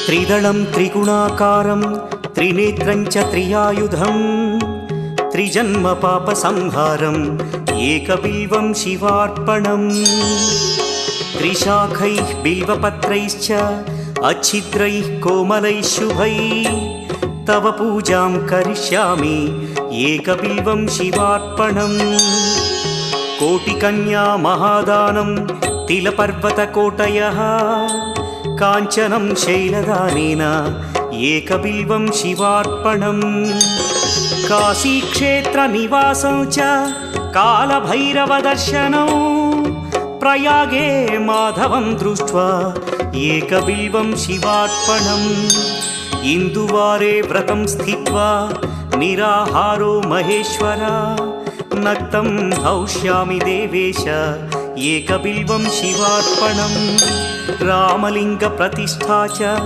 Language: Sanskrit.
त्रिदलं त्रिगुणाकारं त्रिनेत्रं च त्रियायुधं त्रिजन्म पापसंहारम् एकबिल्वं शिवार्पणम् त्रिशाखैः बिल्वपत्रैश्च अच्छिद्रैः कोमलैः शुभैः तव पूजां करिष्यामि एकबिल्वं शिवार्पणम् कोटिकन्या महादानं तिलपर्वतकोटयः काञ्चनं शैलदानेन एकबिल्वं शिवार्पणम् काशीक्षेत्रनिवासं च कालभैरवदर्शनं प्रयागे माधवं दृष्ट्वा एकबिल्वं शिवार्पणम् इन्दुवारे व्रतं स्थित्वा निराहारो महेश्वर नक्तं हौष्यामि देवेश एकबिल्वं शिवार्पणम् रामलिङ्गप्रतिष्ठा च